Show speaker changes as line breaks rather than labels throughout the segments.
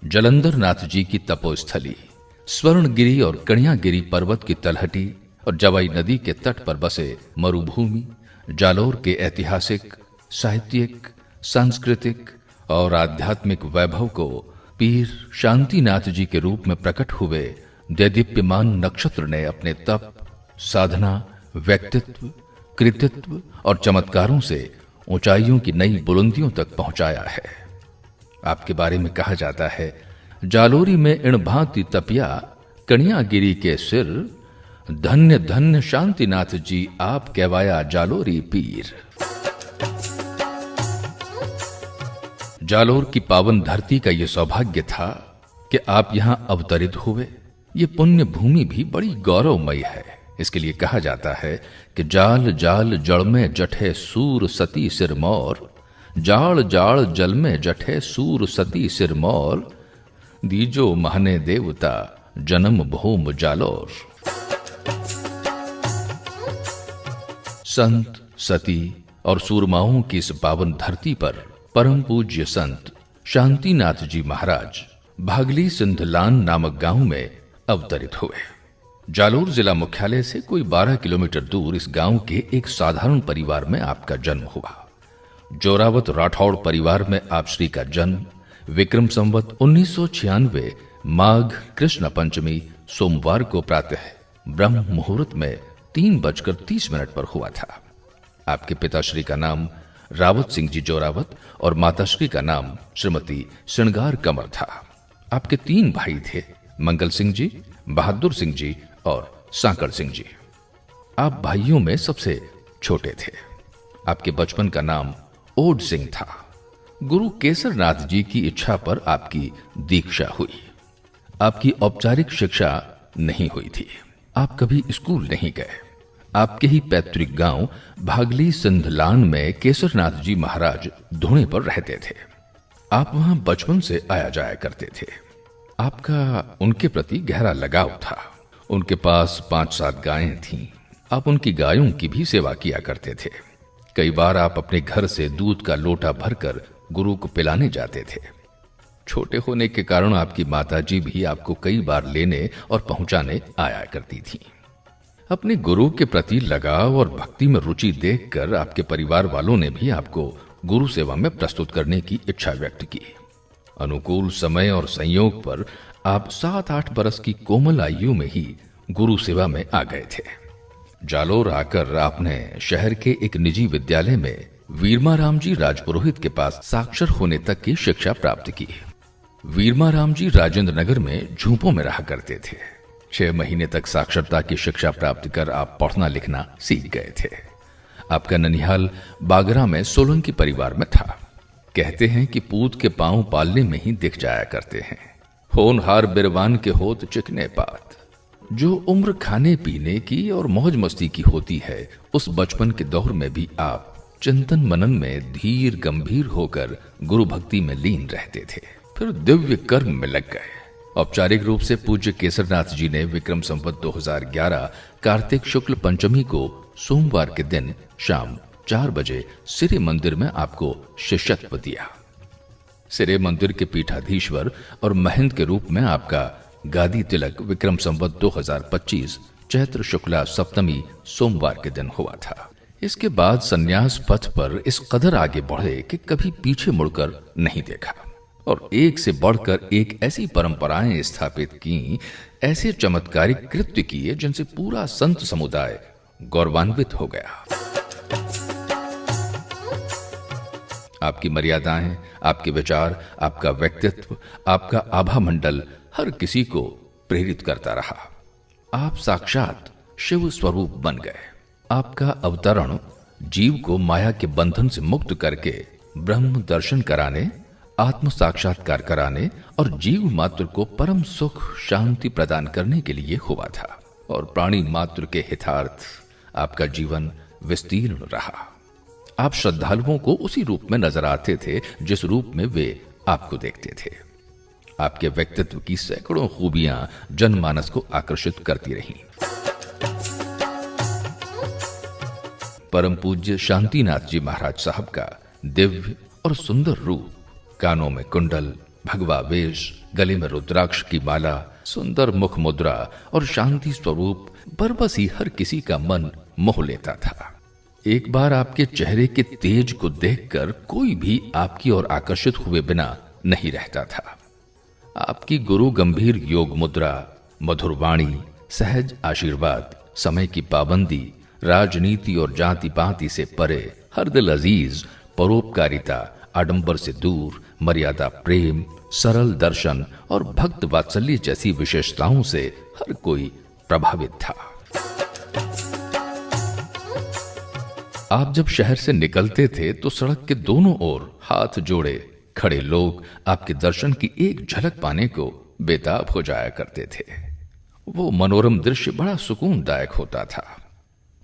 जलंधर नाथ जी की तपोस्थली, स्वर्णगिरी और कणियागिरी पर्वत की तलहटी और जवाई नदी के तट पर बसे मरुभूमि जालोर के ऐतिहासिक, साहित्यिक, सांस्कृतिक और आध्यात्मिक वैभव को पीर शांतिनाथ जी के रूप में प्रकट हुए दैदीप्यमान नक्षत्र ने अपने तप, साधना, व्यक्तित्व, कृतित्व और चमत्कारों से ऊंचाइयों की नई बुलंदियों तक पहुंचाया है। आपके बारे में कहा जाता है, जालोरी में इण भांति तपिया कणियागिरी के सिर, धन्य धन्य शांतिनाथ जी आप कहवाया जालोरी पीर। जालोर की पावन धरती का यह सौभाग्य था कि आप यहां अवतरित हुए। ये पुण्य भूमि भी बड़ी गौरवमयी है। इसके लिए कहा जाता है कि जाल जाल जड़ में जठे सूर सती सिरमौर, जाल जाल जल में जठे सूर सती सिरमौर, दीजो महने देवता जन्म भूम जालोर। संत, सती और सूरमाओं की इस पावन धरती पर परम पूज्य संत शांतिनाथ जी महाराज भागली सिंधलान नामक गांव में अवतरित हुए। जालोर जिला मुख्यालय से कोई 12 किलोमीटर दूर इस गांव के एक साधारण परिवार में आपका जन्म हुआ। जोरावत राठौड़ परिवार में आप श्री का जन्म विक्रम संवत 1996 माघ कृष्ण पंचमी सोमवार को प्रातः ब्रह्म मुहूर्त में 3:30 पर हुआ था। आपके पिताश्री का नाम रावत सिंह जी जोरावत और माताश्री का नाम श्रीमती श्रृंगार कंवर था। आपके 3 भाई थे, मंगल सिंह जी, बहादुर सिंह जी और सांकड़ सिंह जी। आप भाइयों में सबसे छोटे थे। आपके बचपन का नाम ओड सिंह था। गुरु केसरनाथ जी की इच्छा पर आपकी दीक्षा हुई। आपकी औपचारिक शिक्षा नहीं हुई थी। आप कभी स्कूल नहीं गए। आपके ही पैतृक गांव भागली सिंधलान में केसरनाथ जी महाराज धुणे पर रहते थे। आप वहां बचपन से आया जाया करते थे। आपका उनके प्रति गहरा लगाव था। उनके पास 5-7 गायें थीं। आप उनकी गायों की भी सेवा किया करते थे। कई बार आप अपने घर से दूध का लोटा भरकर गुरु को पिलाने जाते थे। छोटे होने के कारण आपकी माताजी भी आपको कई बार लेने और पहुंचाने आया करती थीं। अपने गुरु के प्रति लगाव और भक्ति में रुचि देखकर आपके परिवार वालों ने भी आपको गुरु सेवा में प्रस्तुत करने की इच्छा व्यक्त की। अनुकूल समय और संयोग पर आप 7-8 बरस की कोमल आयु में ही गुरु सेवा में आ गए थे। जालोर आकर आपने शहर के एक निजी विद्यालय में वीरमाराम जी राजपुरोहित के पास साक्षर होने तक की शिक्षा प्राप्त की। वीरमाराम जी राजेंद्र नगर में झूंपों में रहा करते थे। 6 महीने तक साक्षरता की शिक्षा प्राप्त कर आप पढ़ना लिखना सीख गए थे। आपका ननिहाल बागरा में सोलंकी परिवार में था। कहते हैं कि पूत के पांव पालने में ही दिख जाया करते हैं। होनहार बिरवान के होत चिकने पात। जो उम्र खाने पीने की और मौज मस्ती की होती है, उस बचपन के दौर में भी आप चिंतन मनन में धीर गंभीर होकर गुरु भक्ति में लीन रहते थे। फिर दिव्य कर्म में लग गए। औपचारिक रूप से पूज्य केसरनाथ जी ने विक्रम संवत 2011 कार्तिक शुक्ल पंचमी को सोमवार के दिन शाम 4 बजे सिरे मंदिर में आपको शिष्यत्व दिया। सिरे मंदिर के पीठाधीश्वर और महंत के रूप में आपका गादी तिलक विक्रम संवत 2025 चैत्र शुक्ला सप्तमी सोमवार के दिन हुआ था। इसके बाद संन्यास पथ पर इस कदर आगे बढ़े कि कभी पीछे मुड़कर नहीं देखा और एक से बढ़कर एक ऐसी परंपराएं स्थापित की, ऐसे चमत्कारिक कृत्य किए जिनसे पूरा संत समुदाय गौरवान्वित हो गया। आपकी मर्यादाएं, आपके विचार, आपका व्यक्तित्व, आपका आभा मंडल हर किसी को प्रेरित करता रहा। आप साक्षात शिव स्वरूप बन गए। आपका अवतरण जीव को माया के बंधन से मुक्त करके ब्रह्म दर्शन कराने, आत्म साक्षात्कार कराने और जीव मात्र को परम सुख शांति प्रदान करने के लिए हुआ था। और प्राणी मात्र के हितार्थ आपका जीवन विस्तीर्ण रहा। आप श्रद्धालुओं को उसी रूप में नजर आते थे जिस रूप में वे आपको देखते थे। आपके व्यक्तित्व की सैकड़ों खूबियां जनमानस को आकर्षित करती रहीं। परम पूज्य शांतिनाथ जी महाराज साहब का दिव्य और सुंदर रूप, कानों में कुंडल, भगवा वेश, गले में रुद्राक्ष की माला, सुंदर मुख मुद्रा और शांति स्वरूप बरबस ही हर किसी का मन मोह लेता था। एक बार आपके चेहरे के तेज को देखकर कोई भी आपकी ओर आकर्षित हुए बिना नहीं रहता था। आपकी गुरु गंभीर योग मुद्रा, मधुर वाणी, सहज आशीर्वाद, समय की पाबंदी, राजनीति और जाति पाति से परे, हर दिल अजीज, परोपकारिता, आडंबर से दूर, मर्यादा प्रेम, सरल दर्शन और भक्त वात्सल्य जैसी विशेषताओं से हर कोई प्रभावित था। आप जब शहर से निकलते थे तो सड़क के दोनों ओर हाथ जोड़े खड़े लोग आपके दर्शन की एक झलक पाने को बेताब हो जाया करते थे। वो मनोरम दृश्य बड़ा सुकूनदायक होता था।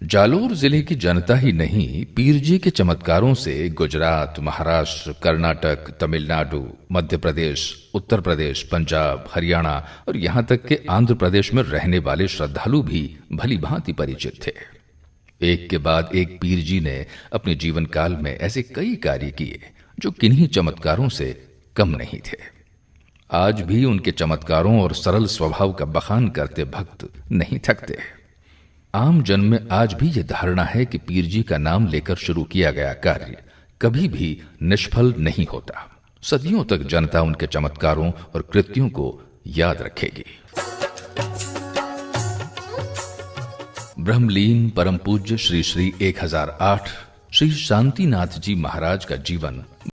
जालोर जिले की जनता ही नहीं, पीरजी के चमत्कारों से गुजरात, महाराष्ट्र, कर्नाटक, तमिलनाडु, मध्य प्रदेश, उत्तर प्रदेश, पंजाब, हरियाणा और यहां तक के आंध्र प्रदेश में रहने वाले श्रद्धालु भी भली भांति परिचित थे। एक के बाद एक पीरजी ने अपने जीवन काल में ऐसे कई कार्य किए जो किन्हीं चमत्कारों से कम नहीं थे। आज भी उनके चमत्कारों और सरल स्वभाव का बखान करते भक्त नहीं थकते। आम जन में आज भी यह धारणा है कि पीरजी का नाम लेकर शुरू किया गया कार्य कभी भी निष्फल नहीं होता। सदियों तक जनता उनके चमत्कारों और कृत्यों को याद रखेगी। ब्रह्मलीन परम पूज्य श्री श्री 1008 श्री शांतिनाथ जी महाराज का जीवन